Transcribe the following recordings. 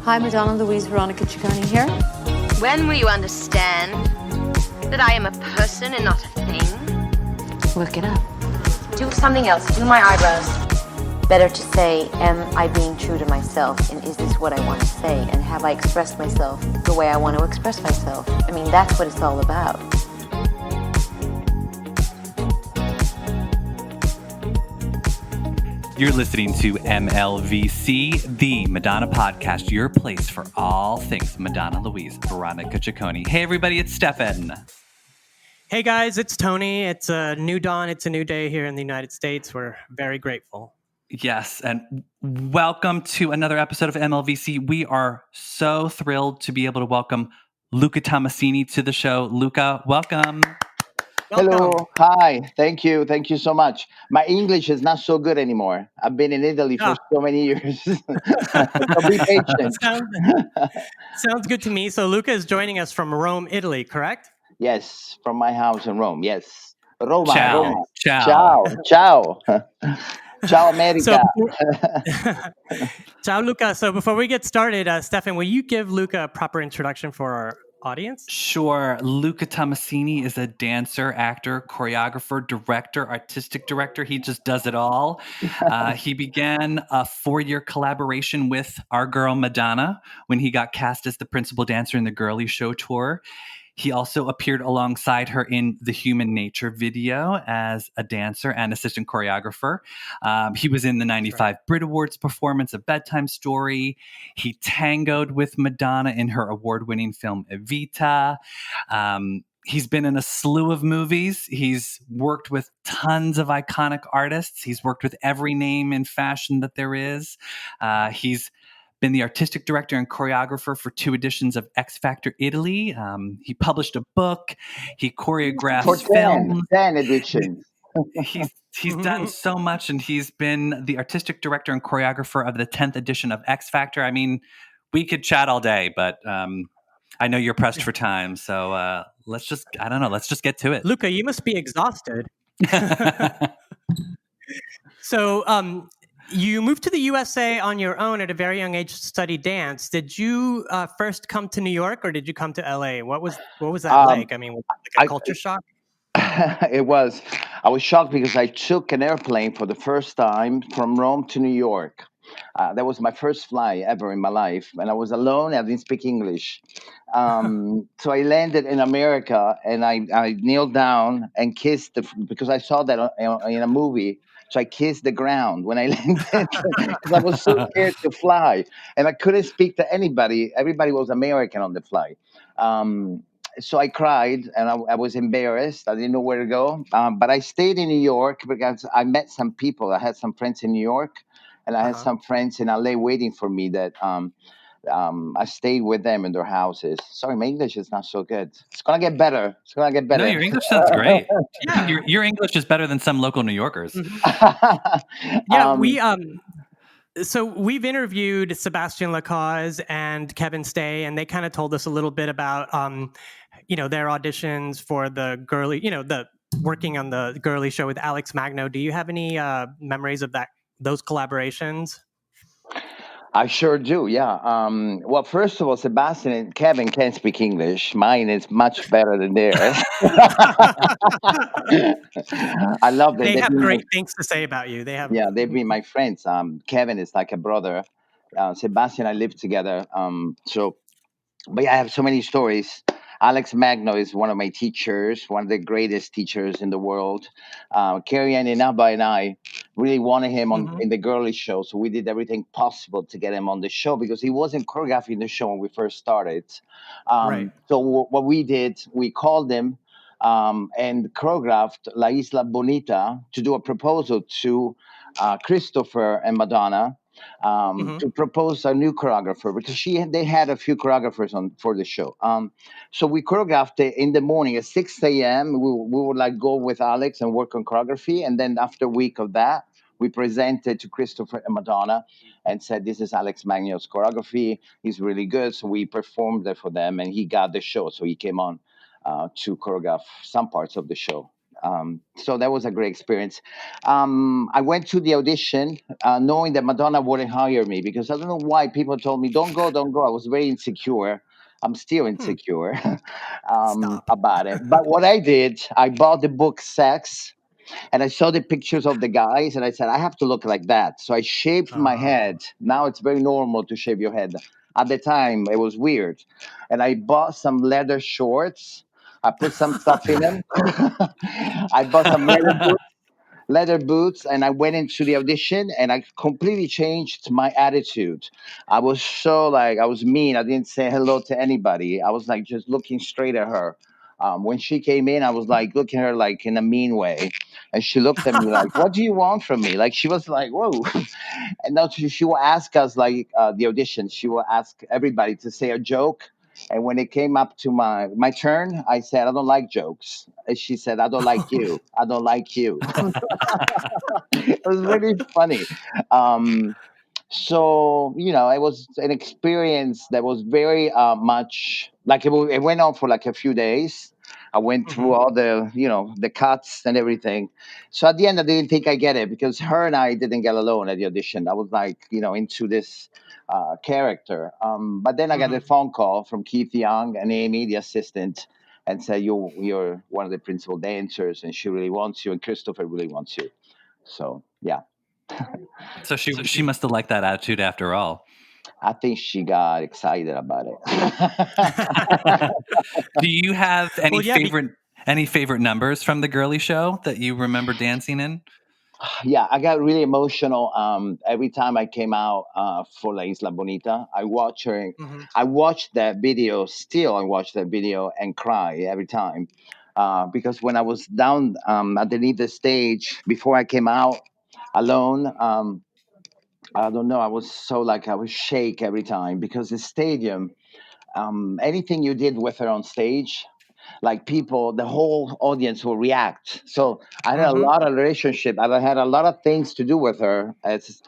Hi, Madonna, Louise, Veronica Ciccone here. When will you understand that I am a person and not a thing? Look it up. Do something else. Do my eyebrows. Better to say, am I being true to myself? And is this what I want to say? And have I expressed myself the way I want to express myself? I mean, that's what it's all about. You're listening to MLVC, the Madonna podcast, your place for all things Madonna, Louise, Veronica Ciccone. Hey, everybody, it's Stefan. Hey, guys, it's Tony. It's a new dawn. It's a new day here in the United States. We're very grateful. Yes, and welcome to another episode of MLVC. We are so thrilled to be able to welcome Luca Tommassini to the show. Luca, welcome. Hello. Hi. Thank you. Thank you so much. My English is not so good anymore. I've been in Italy for so many years. So be patient. Sounds good to me. So Luca is joining us from Rome, Italy, correct? Yes, from my house in Rome. Yes. Roma. Ciao. Roma. Ciao. Ciao. Ciao, America. Ciao, Luca. So before we get started, Stefan, will you give Luca a proper introduction for our audience? Sure. Luca Tommassini is a dancer, actor, choreographer, director, artistic director. He just does it all. He began a 4-year collaboration with our girl Madonna when he got cast as the principal dancer in the Girly Show Tour. He also appeared alongside her in the Human Nature video as a dancer and assistant choreographer. He was in the 95 Brit Awards performance of Bedtime Story. He tangoed with Madonna in her award-winning film Evita. He's been in a slew of movies. He's worked with tons of iconic artists. He's worked with every name in fashion that there is. He's been the artistic director and choreographer for 2 editions of X Factor Italy. He published a book. He choreographed For films. 10 editions. He's done so much, and he's been the artistic director and choreographer of the 10th edition of X Factor. I mean, we could chat all day, but I know you're pressed for time. So let's just get to it. Luca, you must be exhausted. So, you moved to the USA on your own at a very young age to study dance. Did you first come to New York, or did you come to LA? What was that like? I mean, was it like a culture shock? It was. I was shocked because I took an airplane for the first time from Rome to New York. That was my first flight ever in my life, and I was alone. I didn't speak English, so I landed in America, and I kneeled down and kissed because I saw that in a movie. So I kissed the ground when I landed because I was so scared to fly, and I couldn't speak to anybody. Everybody was American on the flight. So I cried, and I was embarrassed. I didn't know where to go. But I stayed in New York because I met some people. I had some friends in New York, and I had some friends in LA waiting for me that I stayed with them in their houses. Sorry, my English is not so good. It's going to get better. No, your English sounds great. Your English is better than some local New Yorkers. Yeah, so we've interviewed Sebastian Lacaze and Kevin Stay, and they kind of told us a little bit about, their auditions for the Girly, the working on the Girly Show with Alex Magno. Do you have any memories of those collaborations? I sure do, yeah. Well, first of all, Sebastian and Kevin can't speak English. Mine is much better than theirs. I love them. They have great things to say about you. They've been my friends. Kevin is like a brother. Sebastian and I live together. But yeah, I have so many stories. Alex Magno is one of my teachers, one of the greatest teachers in the world. Carrie Ann Inaba and I really wanted him in the Girly Show, so we did everything possible to get him on the show because he wasn't choreographing the show when we first started. So what we did, we called him and choreographed La Isla Bonita to do a proposal to Christopher and Madonna. To propose a new choreographer because they had a few choreographers for the show. So we choreographed it in the morning at 6 a.m. We would like go with Alex and work on choreography, and then after a week of that, we presented to Christopher and Madonna and said, "This is Alex Magno's choreography. He's really good." So we performed it for them, and he got the show. So he came on to choreograph some parts of the show. So that was a great experience. I went to the audition knowing that Madonna wouldn't hire me because I don't know why people told me, don't go, don't go. I was very insecure. I'm still insecure Stop. about it. But what I did, I bought the book Sex and I saw the pictures of the guys and I said, I have to look like that. So I shaved my head. Now it's very normal to shave your head. At the time, it was weird. And I bought some leather shorts. I put some stuff in them. I bought some leather boots, and I went into the audition and I completely changed my attitude. I was so like, I was mean. I didn't say hello to anybody. I was like just looking straight at her. When she came in, I was like looking at her like in a mean way. And she looked at me like, what do you want from me? Like she was like, whoa. And now she will ask us like the audition, she will ask everybody to say a joke. And when it came up to my turn, I said, I don't like jokes. And she said, I don't like you. I don't like you. It was really funny. Um, so it was an experience that was very much like it went on for like a few days. I went through all the the cuts and everything. So at the end I didn't think I get it because her and I didn't get along at the audition. I was like into this character, but then I got a phone call from Keith Young and Amy, the assistant, and said you're one of the principal dancers and she really wants you and Christopher really wants you. So yeah. So she must have liked that attitude after all. I think she got excited about it. Do you have any Well, yeah, favorite numbers from the Girly Show that you remember dancing in? Yeah, I got really emotional every time I came out for La Isla Bonita. I watched that video, still I watch that video and cry every time. Because when I was down underneath the stage before I came out alone, I don't know, I was so like, I was shake every time because the stadium, anything you did with her on stage, like people, the whole audience will react. So I had a lot of relationship. I had a lot of things to do with her. It's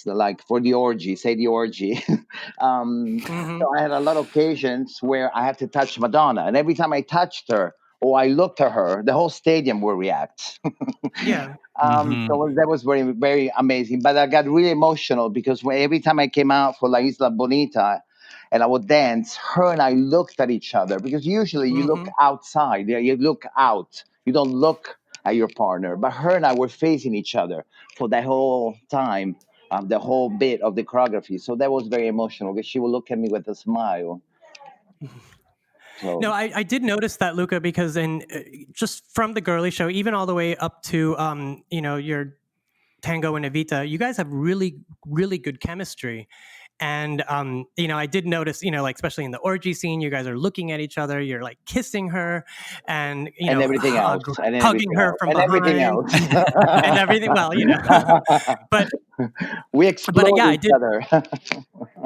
like for the orgy, say the orgy. So I had a lot of occasions where I had to touch Madonna, and every time I touched her or I looked at her, the whole stadium will react. yeah. So that was very, very amazing. But I got really emotional because every time I came out for La Isla Bonita and I would dance, her and I looked at each other because usually you look outside, you look out, you don't look at your partner. But her and I were facing each other for that whole time, the whole bit of the choreography. So that was very emotional because she would look at me with a smile. So No, I did notice that, Luca, because just from the Girly Show, even all the way up to your Tango and Evita, you guys have really, really good chemistry. And I did notice, like especially in the orgy scene, you guys are looking at each other, you're like kissing her, and and everything else, and hugging everything her else, from and everything behind, else. and everything. Well, but We yeah, explode I each did. other.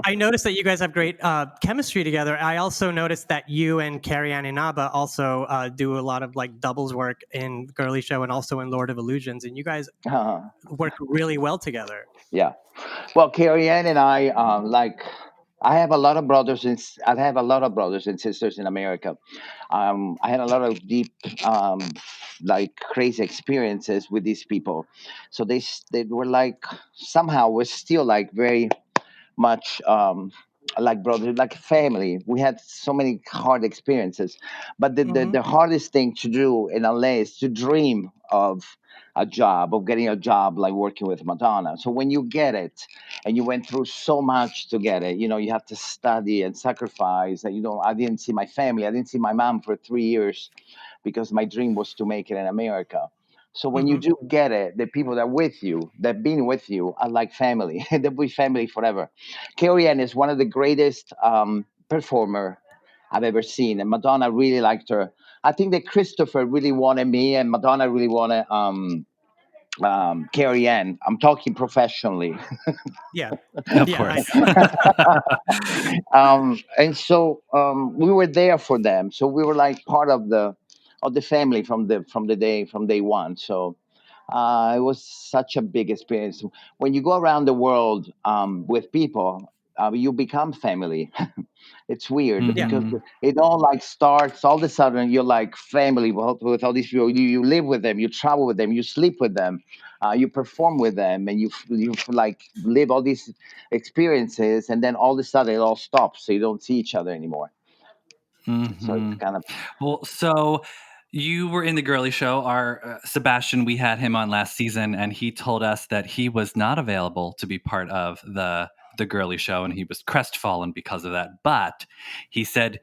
I noticed that you guys have great chemistry together. I also noticed that you and Carrie Ann Inaba also do a lot of like doubles work in Girly Show and also in Lord of Illusions, and you guys work really well together. Yeah. Well, Carrie Ann and I, I have a lot of brothers and I have a lot of brothers and sisters in America. I had a lot of deep, like crazy experiences with these people. So they were like somehow we're still like very much like brother, like family. We had so many hard experiences, but the hardest thing to do in LA is to dream of getting a job like working with Madonna. So when you get it, and you went through so much to get it, you have to study and sacrifice. And I didn't see my family. I didn't see my mom for 3 years because my dream was to make it in America. So when you do get it, the people that are with you, that been with you, are like family. They'll be family forever. Carrie Ann is one of the greatest performer I've ever seen, and Madonna really liked her. I think that Christopher really wanted me, and Madonna really wanted Carrie Ann. I'm talking professionally. Yeah, Of yeah, I course. know. And so we were there for them. So we were like part of the family from day one. So it was such a big experience. When you go around the world with people, you become family. It's weird Yeah. because Mhm. it all like starts all of a sudden. You're like family with all these people. You live with them, you travel with them, you sleep with them, you perform with them, and you like live all these experiences, and then all of a sudden it all stops, so you don't see each other anymore. So it's Mhm. kind of Well, so you were in the Girly Show. Our Sebastian, we had him on last season, and he told us that he was not available to be part of the Girly Show, and he was crestfallen because of that. But he said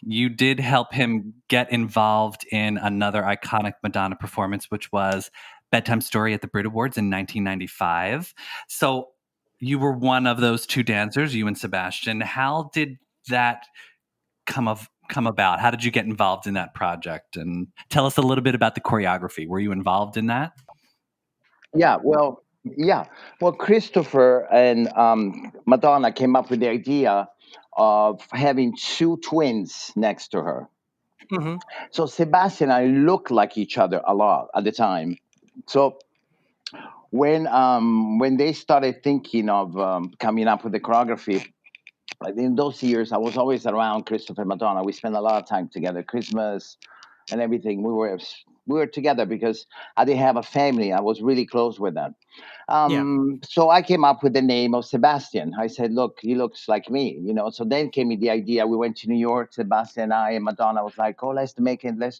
you did help him get involved in another iconic Madonna performance, which was Bedtime Story at the Brit Awards in 1995. So you were one of those two dancers, you and Sebastian. How did that come about? How did you get involved in that project? And tell us a little bit about the choreography. Were you involved in that? yeah. Well, Christopher and Madonna came up with the idea of having two twins next to her. Hmm. So Sebastian and I looked like each other a lot at the time. So when they started thinking of coming up with the choreography, like in those years, I was always around Christopher and Madonna. We spent a lot of time together, Christmas and everything. We were together because I didn't have a family. I was really close with them. Yeah. So I came up with the name of Sebastian. I said, "Look, he looks like me," you know. So then came me the idea. We went to New York. Sebastian and I and Madonna was like, "Oh, let's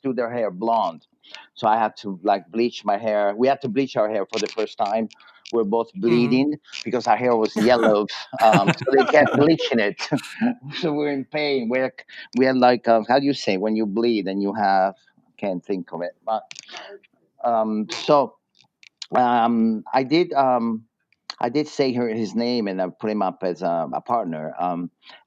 do their hair blonde." So I had to like bleach my hair. We had to bleach our hair for the first time. We're both Hmm. bleeding because our hair was yellow. So they kept bleaching it. So we're in pain. We had like how do you say when you bleed and you have can't think of it, but so I did. I did say his name and I put him up as a partner.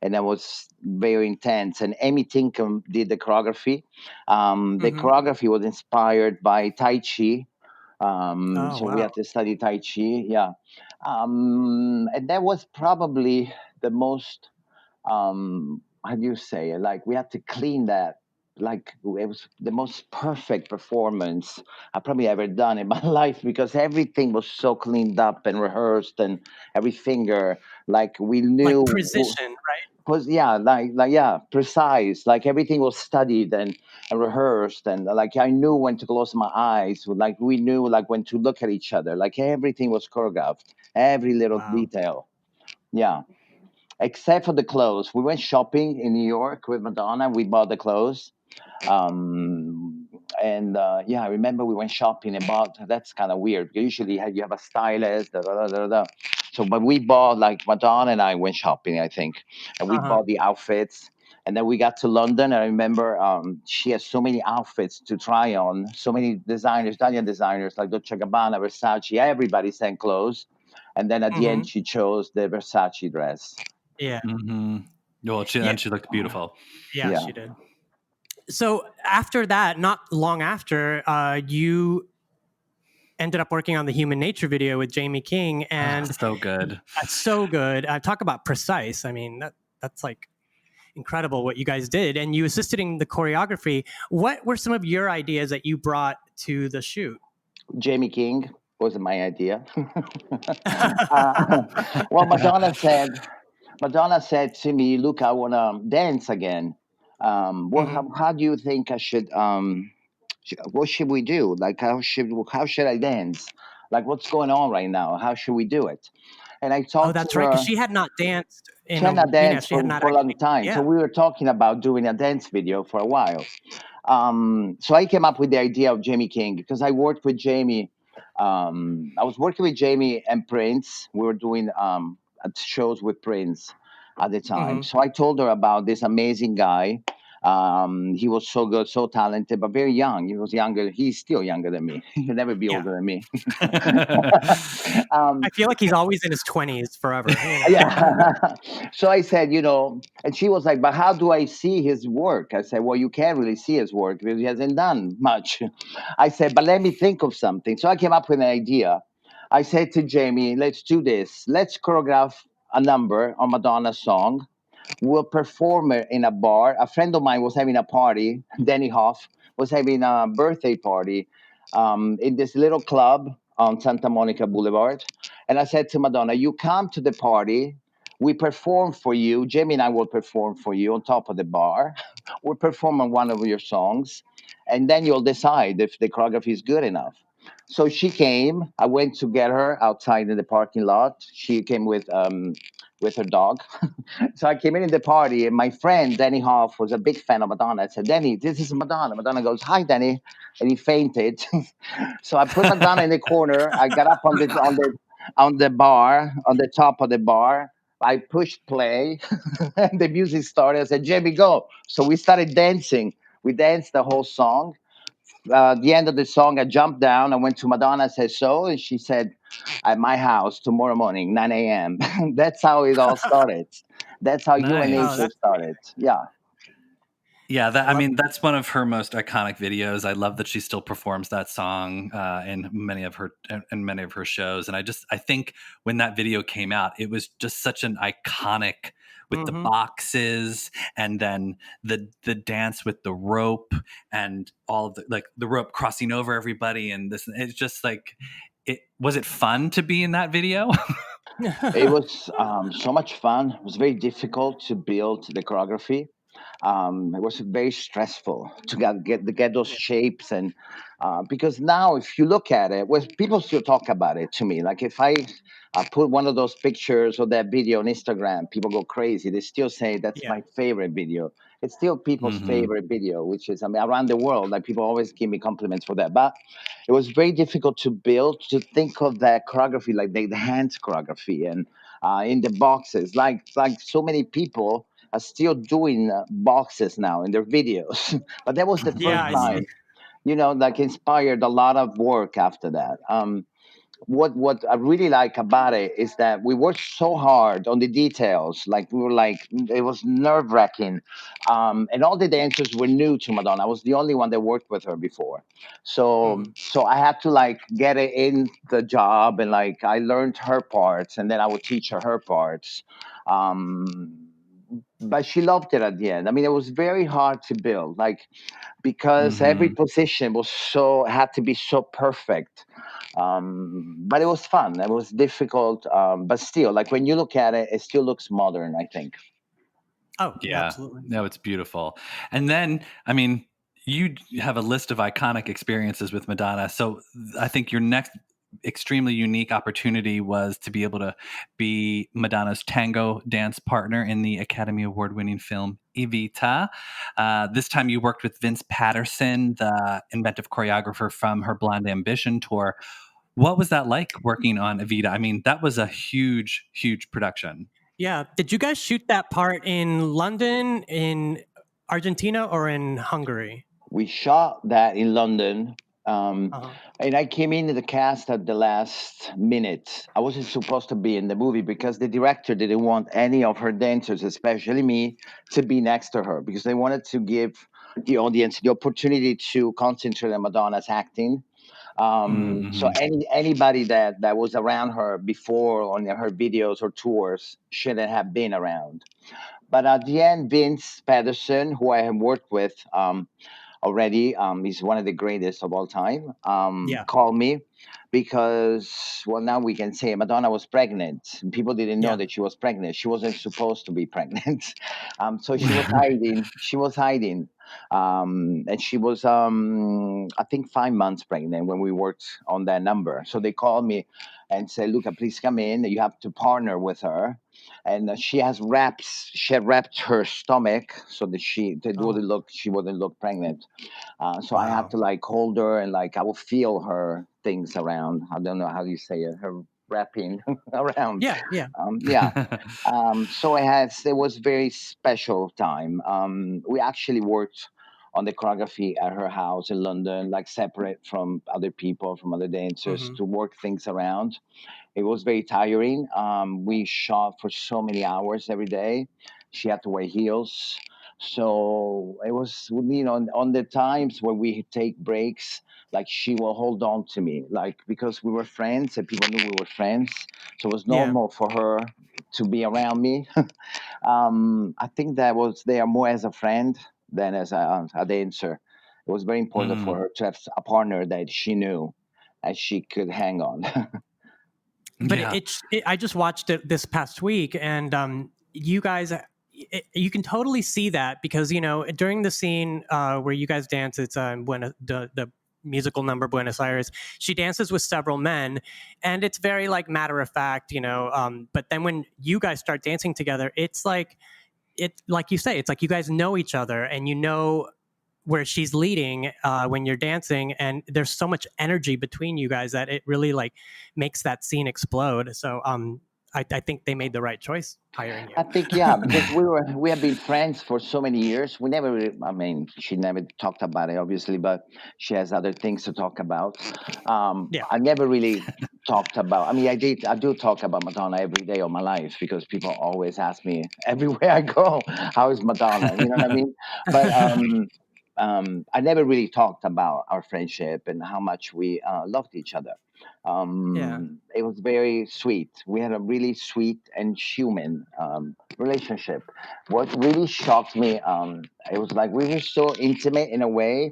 And that was very intense. And Amy Tinkham did the choreography. The Hmm. choreography was inspired by Tai Chi. Oh, So we wow. had to study Tai Chi. Yeah. And that was probably the most how do you say it? Like we had to clean that. Like it was the most perfect performance I probably ever done in my life because everything was so cleaned up and rehearsed and every finger like we Like knew precision, right? was yeah like yeah precise like everything was studied and rehearsed and like I knew when to close my eyes like we knew like when to look at each other like everything was choreographed every little Wow. detail. Yeah, except for the clothes. We went shopping in New York with Madonna. We bought the clothes. Um, and yeah, I remember we went shopping and bought. That's kind of weird. Usually you have a stylist. Da, da, da, da, da. So, but we bought like Madonna and I went shopping, I think, and we Uh-huh. bought the outfits. And then we got to London, and I remember she has so many outfits to try on, so many designers, Italian designers like Dolce Gabbana, Versace, everybody sent clothes. And then at the end, Hmm. she chose the Versace dress. Yeah. Mhm. Well, Yeah. she looked beautiful. Yeah, Yeah. she did. So after that, not long after, you ended up working on the Human Nature video with Jamie King, Ah, and so good. that's so good. Talk about precise. I mean, that's like incredible what you guys did, and you assisted in the choreography. What were some of your ideas that you brought to the shoot? Jamie King wasn't my idea. Well, Madonna said to me, "Look, I want to dance again. Hmm. How do you think I should? What should we do? Like, how should I dance? Like, what's going on right now? How should we do it?" And I Oh, talked to that's right, because her. she had not danced She had not danced she had not for a long actually. time. So Yeah. we were talking about doing a dance video for a while. So I came up with the idea of Jamie King because I worked with Jamie. I was working with Jamie and Prince. We were doing shows with Prince at the time. Hmm. So I told her about this amazing guy. He was so good, so talented, but very young. He was younger. He's still younger than me. He'll never be Yeah. older than me. um, I feel like he's always in his 20s forever. yeah. So I said, and she was like, but how do I see his work? I said, well, you can't really see his work because he hasn't done much. I said, but let me think of something. So I came up with an idea. I said to Jamie, let's do this. Let's choreograph a number on Madonna's song. We'll perform it in a bar. A friend of mine was having a party. Danny Hoff was having a birthday party in this little club on Santa Monica Boulevard. And I said to Madonna, you come to the party. We perform for you. Jamie and I will perform for you on top of the bar. We'll perform on one of your songs, and then you'll decide if the choreography is good enough. So she came. I went to get her outside in the parking lot. She came with her dog. So I came in the party, and my friend Danny Hoff was a big fan of Madonna. I said, Danny, this is Madonna. Madonna goes, hi, Danny, and he fainted. So I put Madonna in the corner. I got up on the bar, on the top of the bar. I pushed play, and the music started. I said, Jamie, go. So we started dancing. We danced the whole song. At the end of the song, I jumped down. I went to Madonna, said so, and she said, at my house tomorrow morning, 9 a.m. That's how it all started. That's how Human Oh, Nice. Nature that started. Yeah. Yeah, I that I love. mean that's one of her most iconic videos. I love that she still performs that song in many of her shows. And I think when that video came out, it was just such an iconic with the Hmm. boxes and then the dance with the rope and all of the like the rope crossing over everybody and this. It's just like it was it fun to be in that video? It was so much fun. It was very difficult to build the choreography. It was very stressful to get those Yeah. shapes and because now if you look at it, well, people still talk about it to me. Like if I put one of those pictures or that video on Instagram, people go crazy. They still say that's Yeah. my favorite video. It's still people's Hmm. favorite video, which is I mean around the world. Like people always give me compliments for that, but it was very difficult to build to think of that choreography like the hands choreography and in the boxes like so many people are still doing boxes now in their videos. But that was the Yeah, first I time, see. like inspired a lot of work after that. What I really like about it is that we worked so hard on the details. Like we were like it was nerve wracking, and all the dancers were new to Madonna. I was the only one that worked with her before, Mhm. so I had to like get it in the job and like I learned her parts and then I would teach her her parts. Um, but she loved it at the end. I mean, it was very hard to build, like because every Hmm. position was so had to be so perfect. But it was fun. It was difficult, but still, like when you look at it, it still looks modern. I think. Oh, Yeah, absolutely. no, it's beautiful. And then, I mean, you have a list of iconic experiences with Madonna. So I think your next extremely unique opportunity was to be able to be Madonna's tango dance partner in the Academy Award winning film Evita. This time you worked with Vince Patterson, the inventive choreographer from her Blonde Ambition tour. What was that like working on Evita? I mean, that was a huge, huge production. Yeah. Did you guys shoot that part in London, in Argentina, or in Hungary? We shot that in London, um, Uh-huh. and I came into the cast at the last minute. I wasn't supposed to be in the movie because the director didn't want any of her dancers, especially me, to be next to her because they wanted to give the audience the opportunity to concentrate on Madonna's acting. So Mm-hmm. anybody that was around her before on her videos or tours shouldn't have been around. But at the end, Vince Patterson, who I have worked with already, he's one of the greatest of all time, Yeah. called me because, well, now we can say Madonna was pregnant. People didn't know Yeah. that she was pregnant. She wasn't supposed to be pregnant. So she was hiding. She was hiding. And she was, I think, 5 months pregnant when we worked on that number. So they called me and said, Luca, please come in. You have to partner with her and she has wraps. She had wrapped her stomach so that Oh, she wouldn't look pregnant. So I had wow. to like hold her and like I will feel her things around. I don't know how you say it. Her wrapping around. Yeah. Yeah. Yeah. So it was very special time. We actually worked on the choreography at her house in London, like separate from other people, from other dancers, Hmm. to work things around. It was very tiring. We shot for so many hours every day. She had to wear heels. So it was, on the times where we take breaks, like she will hold on to me, like because we were friends and people knew we were friends. So it was Yeah. normal for her to be around me. I think that was there more as a friend than as a dancer. It was very important for Mm. her to have a partner that she knew and she could hang on. but Yeah. I just watched it this past week, and you guys, you can totally see that because during the scene where you guys dance, it's the musical number Buenos Aires. She dances with several men, and it's very like matter of fact, But then when you guys start dancing together, it's like you say, it's like you guys know each other, and where she's leading when you're dancing, and there's so much energy between you guys that it really like makes that scene explode. So I think they made the right choice hiring you. I think because we have been friends for so many years. We never really, I mean, she never talked about it, obviously, but she has other things to talk about. Yeah. I never really talked about. I mean, I do talk about Madonna every day of my life because people always ask me everywhere I go, "How is Madonna?" You know what I mean? But I never really talked about our friendship and how much we loved each other. Yeah. It was very sweet. We had a really sweet and human relationship. What really shocked me, it was like we were so intimate in a way,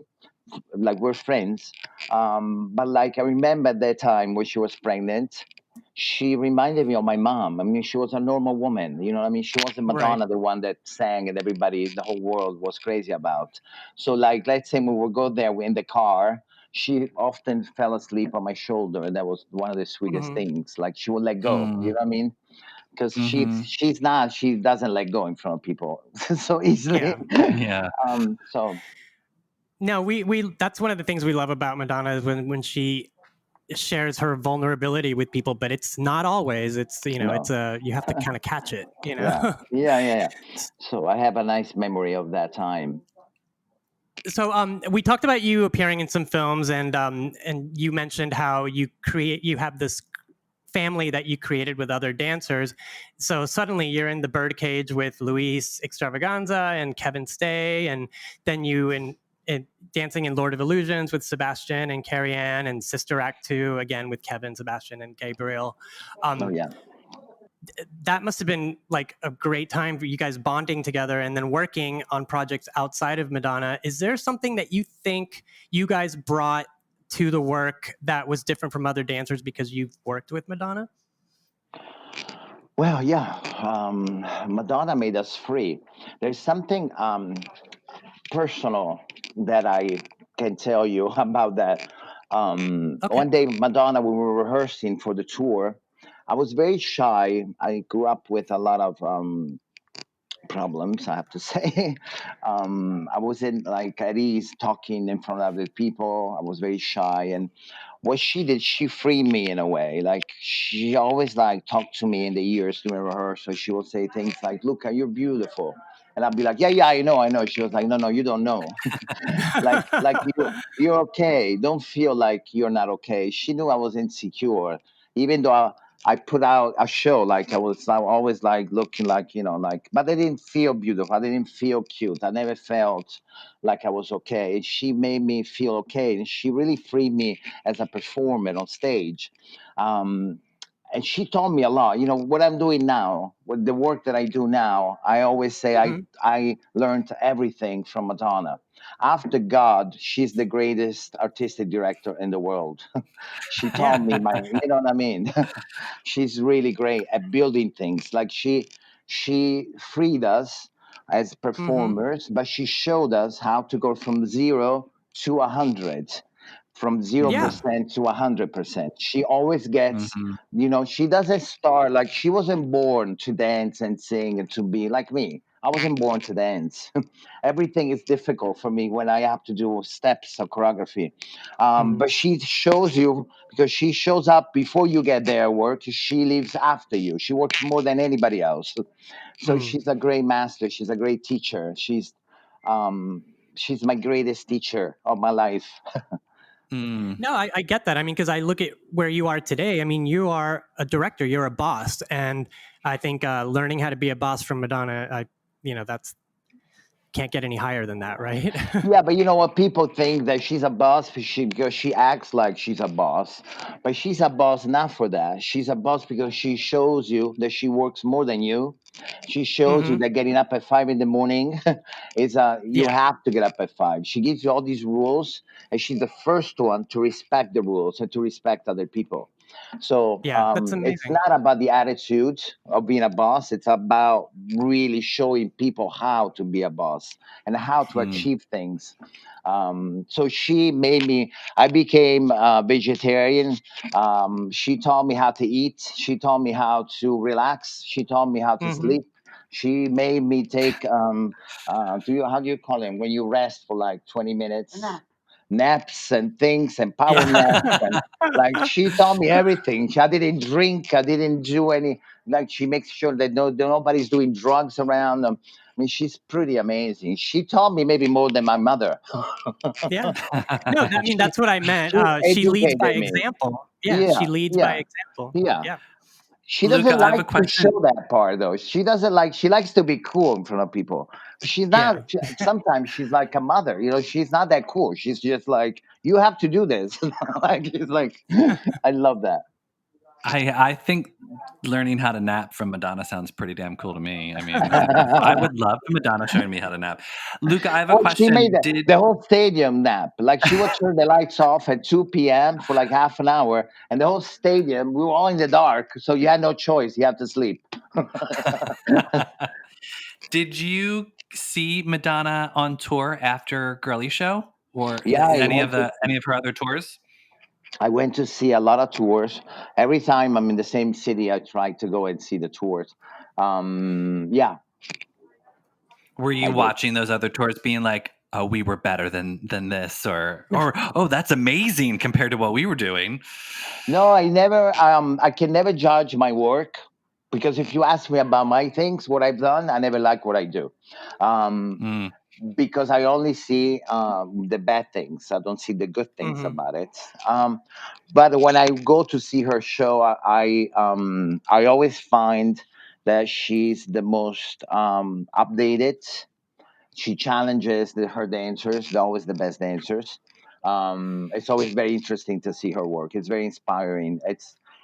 like we're friends. But like I remember at that time when she was pregnant, she reminded me of my mom. I mean, she was a normal woman. You know what I mean? She wasn't Right. Madonna, the one that sang and everybody, the whole world was crazy about. So, like, let's say we would go there in the car. She often fell asleep on my shoulder, and that was one of the sweetest Mhm. things. Like she would let go. You Mm. know what I mean? Because Hmm. she doesn't let go in front of people so easily. Yeah. Yeah. So No, we that's one of the things we love about Madonna is when she shares her vulnerability with people, but it's not always. It's no, it's you have to kind of catch it. yeah, yeah. So I have a nice memory of that time. So we talked about you appearing in some films, and you mentioned how you have this family that you created with other dancers. So suddenly you're in the birdcage with Luis Extravaganza and Kevin Stay, and then in dancing in Lord of Illusions with Sebastian and Carrie Ann, and Sister Act 2 again with Kevin, Sebastian, and Gabriel. Oh Um, yeah. that must have been like a great time for you guys bonding together and then working on projects outside of Madonna. Is there something that you think you guys brought to the work that was different from other dancers because you've worked with Madonna? Well, yeah. Madonna made us free. There's something personal that I can tell you about that. Okay. One day, Madonna, we were rehearsing for the tour. I was very shy. I grew up with a lot of problems, I have to say. I wasn't like at ease talking in front of other people. I was very shy, and what she did, she freed me in a way. Like she always like talked to me in the ears during rehearsal. She would say things like, "Luca, you're beautiful," and I'd be like, "Yeah, yeah, I know, I know." She was like, "No, no, you don't know." Like you're okay. Don't feel like you're not okay. She knew I was insecure, even though I put out a show like I always like looking like like, but I didn't feel beautiful. I didn't feel cute. I never felt like I was okay. She made me feel okay, and she really freed me as a performer on stage. Um, and she taught me a lot. You know what I'm doing now, with the work that I do now. I always say Mhm. I learned everything from Madonna. After God, she's the greatest artistic director in the world. She taught me Yeah. my, you know what I mean? She's really great at building things. Like she freed us as Hmm. performers, but she showed us how to go from 0 to 100, from zero Yeah. Mm. percent to 100%. She always gets, Mhm. she doesn't start like she wasn't born to dance and sing and to be like me. I wasn't born to dance. Everything is difficult for me when I have to do steps of choreography. Mm. But she shows you, because she shows up before you get there work. She leaves after you. She works more than anybody else. So Mm. she's a great master. She's a great teacher. Um, she's my greatest teacher of my life. Mm. No, I get that. I mean, because I look at where you are today. I mean, you are a director, you're a boss, and I think learning how to be a boss from Madonna, that's can't get any higher than that, right? Yeah, but you know what? People think that she's a boss because she acts like she's a boss. But she's a boss not for that. She's a boss because she shows you that she works more than you. She shows you Hmm. that getting up at 5 in the morning is you Yeah. have to get up at 5. She gives you all these rules, and she's the first one to respect the rules and to respect other people. So Yeah, that's it's amazing. not about the attitude of being a boss. It's about really showing people how to be a boss and how to Mm. achieve things. So she made me. I became a vegetarian. She taught me how to eat. She taught me how to relax. She taught me how to Hmm. sleep. She made me take how do you call it when you rest for like 20 minutes? Naps and things and power naps Yeah. and like she taught me everything. I didn't drink. I didn't do any. Like she makes sure that nobody's doing drugs around them. I mean, she's pretty amazing. She taught me maybe more than my mother. Yeah. No, I mean she that's what I meant. she She leads by educated me. example. Yeah, she Yeah, leads by yeah, example. yeah. Yeah. She Luca, doesn't I have a like to question. show that part though. She doesn't like. She likes to be cool in front of people. She's Yeah. not. Sometimes she's like a mother. She's not that cool. She's just like you have to do this. Like it's like I love that. I think learning how to nap from Madonna sounds pretty damn cool to me. I mean, I would love Madonna showing me how to nap. Luca, I have a Well, she made question. Did the whole stadium nap. Like she would turn the lights off at 2 p.m. for like half an hour, and the whole stadium, we were all in the dark, so you had no choice. You have to sleep. did you see Madonna on tour after Girly Show or Yeah, any of her other tours? I went to see a lot of tours. Every time I'm in the same city, I try to go and see the tours. Yeah, Were I you did. watching those other tours being like, "Oh, we were better than this," or "Oh, that's amazing compared to what we were doing"? No, I never. I can never judge my work because if you ask me about my things, what I've done, I never like what I do. Um, Mm, because I only see the bad things. I don't see the good things Hmm. about it. But when I go to see her show, I always find that she's the most updated. She challenges her dancers. They're always the best dancers. It's always very interesting to see her work. It's very inspiring.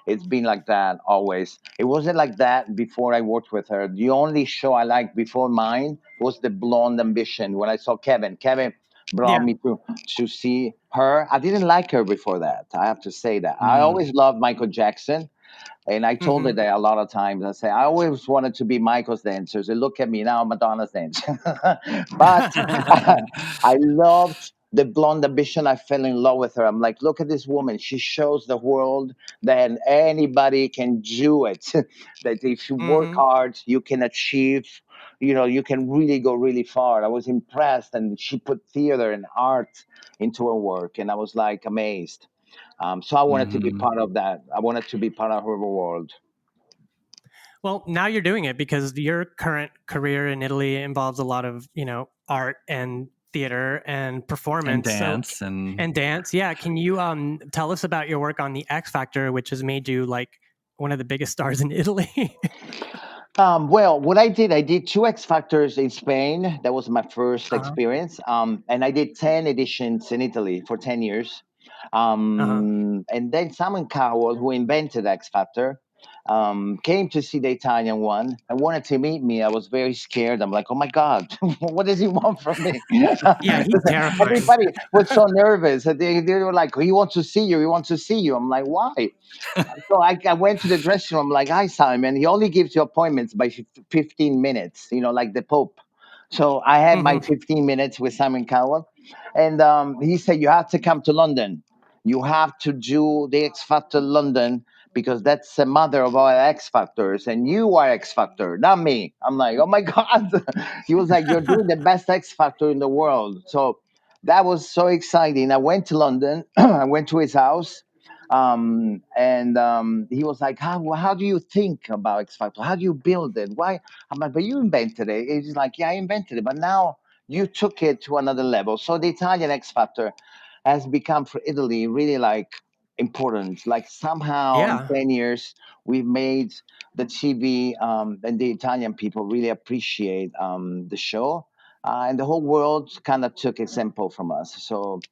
It's been like that always. It wasn't like that before I worked with her. The only show I liked before mine was the Blonde Ambition. When I saw Kevin, Kevin brought Yeah. me to see her. I didn't like her before that. I have to say that. I mm, always loved Michael Jackson. And I told her Hmm. that a lot of times. I say, I always wanted to be Michael's dancers. And look at me now, Madonna's dancer. But I loved the Blonde Ambition. I fell in love with her. I'm like, look at this woman. She shows the world that anybody can do it. That if you work Hmm. hard, you can achieve. You can really go really far. I was impressed, and she put theater and art into her work, and I was like amazed. So I wanted to be mhm. part of that. I wanted to be part of her world. Well, now you're doing it because your current career in Italy involves a lot of, art and theater and And performance. So dance and and dance. Yeah, can you tell us about your work on the X Factor, which has made you like one of the biggest stars in Italy? Well, what I did two X Factors in Spain. That was my first Uh-huh. experience. And I did 10 editions in Italy for 10 years. Uh-huh. And then Simon Cowell, who invented X Factor, came to see the Italian one and wanted to meet me. I was very scared. I'm like, oh my God, what does he want from me? Yeah, he's terrifying. Everybody was so nervous. They were like, he wants to see you. He wants to see you. I'm like, why? So I went to the dressing room, like, hi, Simon. He only gives you appointments by 15 minutes, like the Pope. So I had my Hmm. 15 minutes with Simon Cowell. And he said, you have to come to London. You have to do the X Factor London because that's the mother of all X Factors. And you are X Factor, not me. I'm like, oh my God. He was like, you're doing the best X Factor in the world. So that was so exciting. I went to London. I went to his house and he was like, how do you think about X Factor? How do you build it? Why? I'm like, but you invented it. He's like, yeah, I invented it, but now you took it to another level. So the Italian X Factor has become for Italy really like important. Like somehow in Yeah. 10 years, we've made the TV and the Italian people really appreciate the show. And the whole world kind of took example from us. So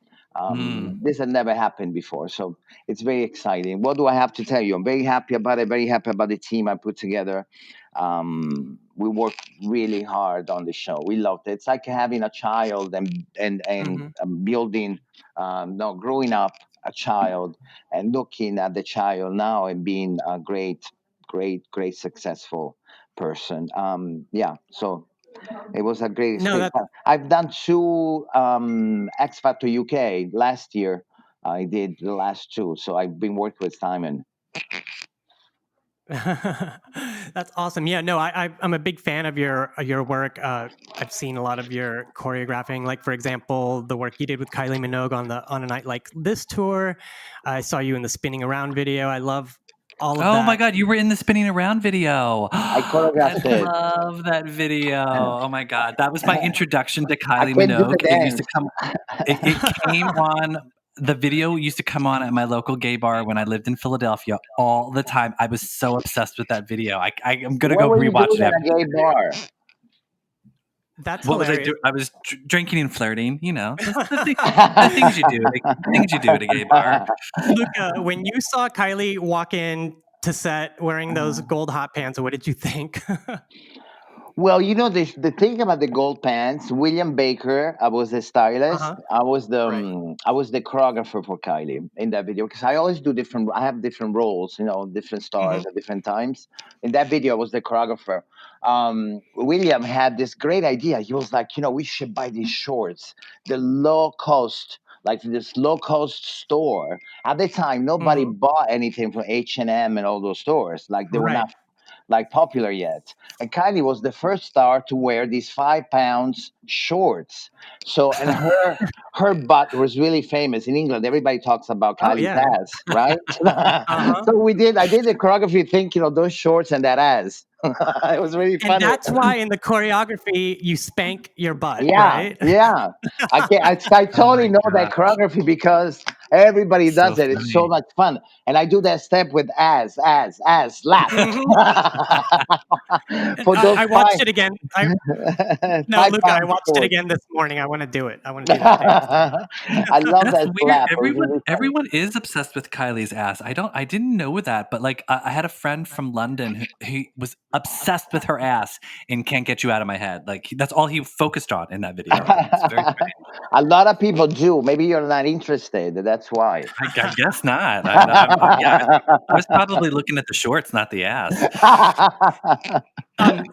This had never happened before, so it's very exciting. What do I have to tell you? I'm very happy about it. Very happy about the team I put together. We worked really hard on the show. We loved it. It's like having a child and building, no, growing up a child and looking at the child now and being a great, successful person. Yeah, so it was a great No, experience. that's I've done 2 X Factor UK last year. I did the last 2, so I've been working with Simon. that's awesome. Yeah, no, I'm a big fan of your work. I've seen a lot of your choreographing, like for example, the work you did with Kylie Minogue on a night like this tour. I saw you in the spinning around video. I love all of Oh that. my God, you were in the spinning around video. I choreographed it. love that video. Oh my God, that was my introduction to I Kylie can do the Minogue. It used to dance. come. It came on. The video used to come on at my local gay bar when I lived in Philadelphia all the time. I was so obsessed with that video. I'm gonna What go were you rewatch doing it. at a gay bar? That's What was I hilarious. doing? I was drinking and flirting. You know, the things you do. The things you do at a gay bar. Luca, when you saw Kylie walk in to set wearing those gold hot pants, what did you think? Well, the thing about the gold pants. William Baker, I was the stylist. Uh-huh. Right. I was the choreographer for Kylie in that video because I always do different. I have different roles, different stars at different times. In that video, I was the choreographer. William had this great idea. He was like, we should buy these shorts, the low cost. Like this low cost store at the time, nobody Mhm. bought anything from H&M and all those stores. Like they were Right. not like popular yet. And Kylie was the first star to wear these 5 pounds shorts. So and her butt was really famous in England. Everybody talks about Oh Kylie's yeah. ass, right? Uh-huh. So I did the choreography thinking of those shorts and that ass. It was really And funny. that's why in the choreography you spank your butt, Yeah, right? yeah. I Oh totally my know that God, choreography because everybody so does it. It's so funny. much fun. And I do that step with ass, lap. Mhm. For those I watched it again. No, five Luca, I pound watched it shorts. again this morning. I want to do it. I want to do that dance. I love That's that weird. slap. It was really funny. Everyone is obsessed with Kylie's ass. I didn't know that, but like I had a friend from London who he was obsessed with her ass and can't get you out of my head. Like that's all he focused on in that video. It's very strange. A lot of people do. Maybe you're not interested. That's why. I guess not. Yeah, I was probably looking at the shorts, not the ass. Um,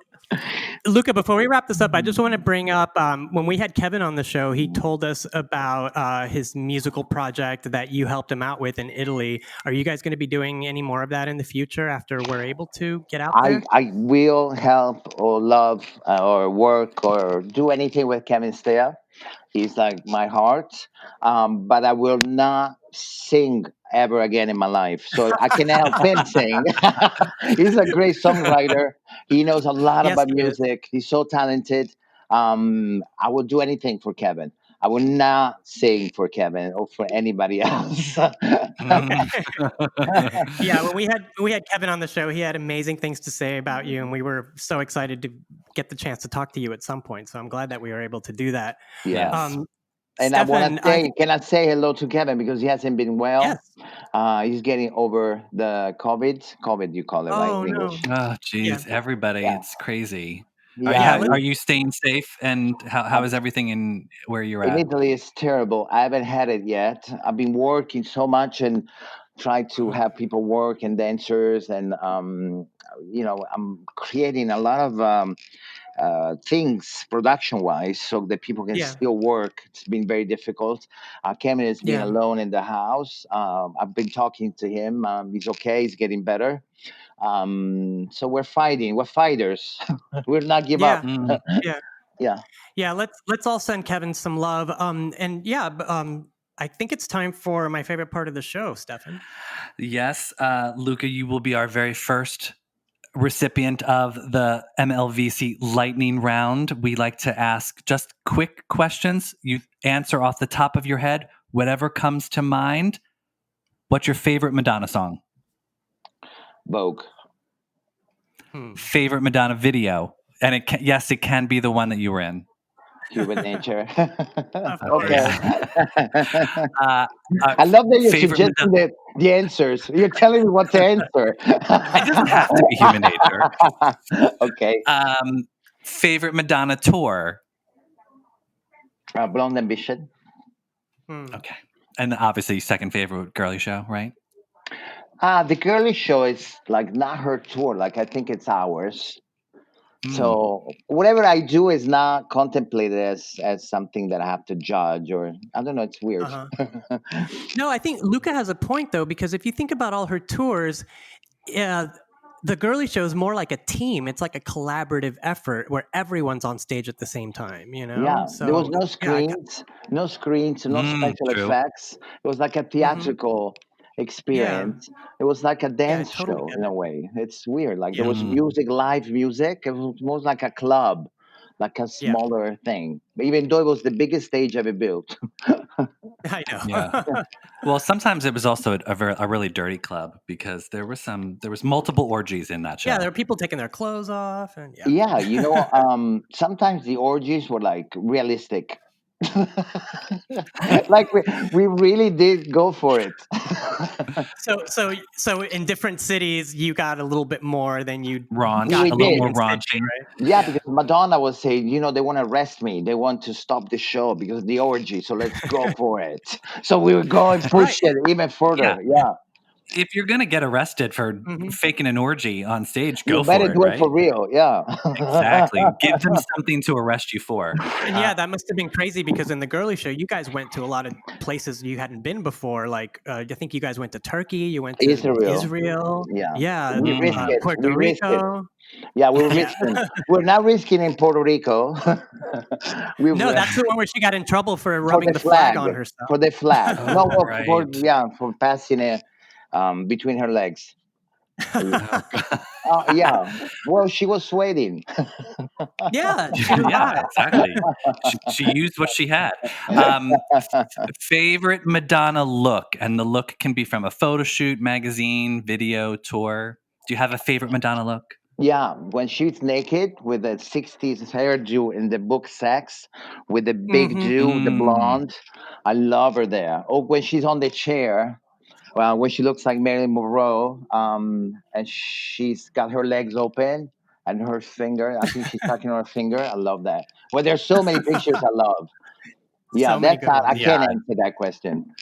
Luca, before we wrap this up, I just want to bring up when we had Kevin on the show, he told us about his musical project that you helped him out with in Italy. Are you guys going to be doing any more of that in the future after we're able to get out there? I will help or love or work or do anything with Kevin Steer. He's like my heart, but I will not sing ever again in my life. So I can help him sing. He's a great songwriter. He knows a lot Yes, about he is. music. He's so talented. I will do anything for Kevin. I will not sing for Kevin or for anybody else. Yeah, when we had Kevin on the show, he had amazing things to say about you, and we were so excited to get the chance to talk to you at some point. So I'm glad that we were able to do that. Yeah. Yes. And I want Stefan, to say, can I say hello to Kevin because he hasn't been well. yes. He's getting over the COVID. COVID, you call it, right? Oh In no. English. Oh, Yeah. geez, everybody, Yeah. it's crazy. Yeah. Yeah. Are you staying safe? And how is everything in where you're In at? Italy, it's terrible. I haven't had it yet. I've been working so much and try to have people work and dancers, and I'm creating a lot of things production wise so that people can Yeah. still work. It's been very difficult. Kevin has been Yeah. alone in the house. I've been talking to him. He's okay. He's getting better. So we're fighting. We're fighters. We'll not give up. Yeah. Mm. Yeah. Yeah. Yeah. Let's all send Kevin some love. And yeah, I think it's time for my favorite part of the show, Stefan. Yes, Luca, you will be our very first recipient of the MLVC lightning round. We like to ask just quick questions. You answer off the top of your head, whatever comes to mind. What's your favorite Madonna song? Vogue. Favorite Madonna video? And it can be the one that you were in. Human nature. Of course. Okay. Uh, I love that you're favorite suggesting the answers. You're telling me what to answer. It doesn't have to be human nature. Okay. Favorite Madonna tour. Blonde Ambition. Okay. And obviously, second favorite Girly Show, right? The Girly Show is like not her tour. Like I think it's ours. So whatever I do is not contemplated as something that I have to judge, or I don't know. It's weird. No, I think Luca has a point though, because if you think about all her tours, the Girly Show is more like a team. It's like a collaborative effort where everyone's on stage at the same time, you know? Yeah, there was So, no yeah, screens, no special True. effects. It was like a theatrical experience. It was like a I dance totally show get in it. a way. It's weird. Like there Yeah. was music, live music. It was more like a club, like a Yeah. smaller thing. Even though it was the biggest stage ever built. I know. Yeah. Well, sometimes it was also a really dirty club because there was multiple orgies in that show. Yeah, there are people taking their clothes off and Yeah, sometimes the orgies were like realistic. Like we really did go for it. So in different cities, you got a little bit more than you Raunch, got We a little did. more in Sydney, raunchy. right? Yeah, because Madonna was saying, they want to arrest me. They want to stop the show because of the orgy. So let's go for it. So we were going push it even Yeah. further. Yeah. If you're gonna get arrested for faking an orgy on stage, You go better for it, do it right? for real. Yeah. Exactly. Give them something to arrest you for. And yeah, that must have been crazy because in the Girly Show, you guys went to a lot of places you hadn't been before. Like, I think you guys went to Turkey, you went to Israel, Yeah. yeah, We risk it. Puerto We risk it. Rico. Yeah, we're Yeah. risking. We're not risking in Puerto Rico. we No, were that's the one where she got in trouble for for rubbing the the flag flag. on herself. For the flag. No, Oh, well, right. for passing it between her legs. Oh, God. Yeah. Well, she was sweating. Yeah, she was Yeah, hot. exactly. She used what she had. Favorite Madonna look, and the look can be from a photo shoot, magazine, video, tour. Do you have a favorite Madonna look? Yeah, when she's naked with the 60s hairdo in the book Sex, with the big do, the blonde. I love her there. Or when she's on the chair, well, when she looks like Marilyn Monroe, and she's got her legs open and her finger, I think she's touching her finger. I love that. Well, there's so many pictures I love. Yeah, So many that's good not, I ones. can't Yeah. answer that question.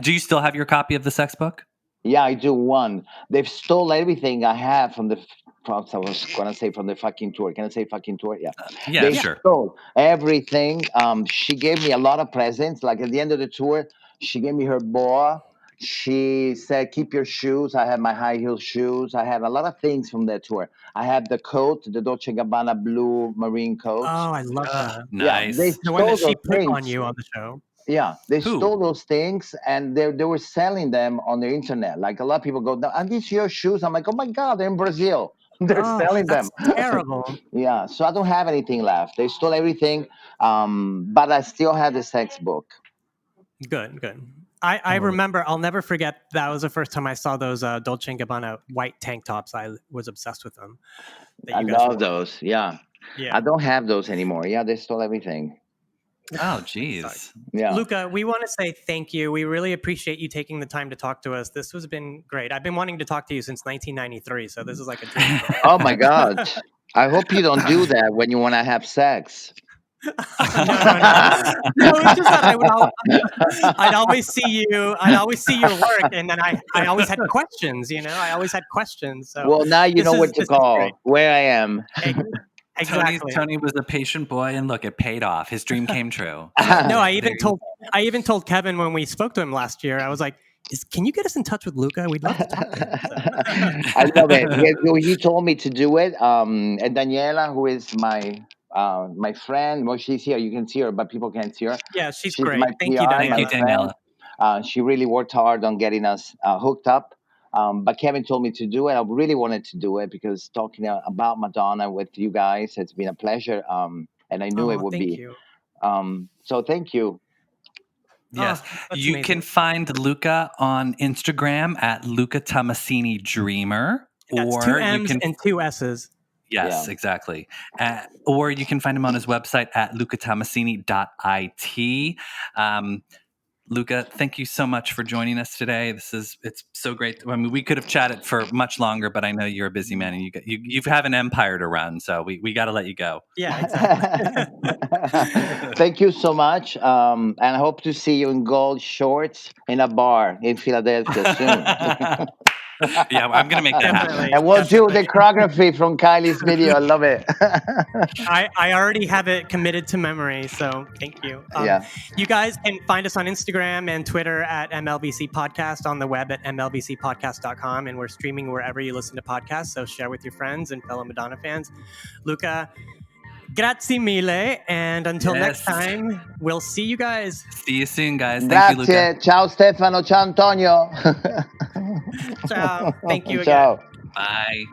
Do you still have your copy of the sex book? Yeah, I do one. They've stole everything I have from I was gonna say from the fucking tour. Can I say fucking tour? Yeah. Yeah, They sure. stole everything. She gave me a lot of presents. Like at the end of the tour, she gave me her boa. She said, "Keep your shoes." I had my high heel shoes. I had a lot of things from that tour. I had the coat, the Dolce Gabbana blue marine coat. Oh, I love that. Yeah, they Nice. The one stole that she those put on things. you on the show. Yeah, they Who? stole those things and they were selling them on the internet. Like a lot of people go, "Are these your shoes?" I'm like, "Oh my God, they're in Brazil. They're Oh, selling them." that's terrible. Yeah, so I don't have anything left. They stole everything, but I still have the sex book. Good, good. I remember, I'll never forget, that was the first time I saw those Dolce & Gabbana white tank tops. I was obsessed with them. That I you guys love wore. those. Yeah. Yeah. I don't have those anymore. Yeah, they stole everything. Oh, geez. Yeah. Luca, we want to say thank you. We really appreciate you taking the time to talk to us. This has been great. I've been wanting to talk to you since 1993, so this is like a dream. Oh my God. I hope you don't do that when you want to have sex. No, it's just that I'd always see you. I'd always see your work, and then I always had questions. I always had questions. So Well, now you know what to this is call, great. where I am. Exactly. Tony was a patient boy, and look, it paid off. His dream came true. No, I even told Kevin when we spoke to him last year. I was like, "Can you get us in touch with Luca? We'd love to talk to him." So. I love it. He told me to do it. And Daniela, who is my friend, well, she's here. You can see her, but people can't see her. Yeah, she's She's great. my Thank PR, you, Thank you, Daniela. Daniela. she really worked hard on getting us hooked up. But Kevin told me to do it. I really wanted to do it because talking about Madonna with you guys, it's been a pleasure. And I knew it would Thank be. you. So thank you. Yes. That's You amazing. can find Luca on Instagram at Luca Tommassini Dreamer. That's Or two you M's can and two S's. Yes, exactly. Or you can find him on his website at lucatomassini.it. Luca, thank you so much for joining us today. It's so great. I mean, we could have chatted for much longer, but I know you're a busy man and you have an empire to run, so we got to let you go. Yeah, exactly. Thank you so much, and I hope to see you in gold shorts in a bar in Philadelphia soon. Yeah, I'm gonna make that happen. And we'll do the choreography from Kylie's video. I love it. I already have it committed to memory, so thank you. Yeah. You guys can find us on Instagram and Twitter at MLVC Podcast, on the web at mlvcpodcast.com, and we're streaming wherever you listen to podcasts, so share with your friends and fellow Madonna fans. Luca, grazie mille, and until next time, we'll see you guys. See you soon, guys. Thank you, Luca. Ciao Stefano, ciao Antonio. Ciao. Thank you again. Ciao. Bye.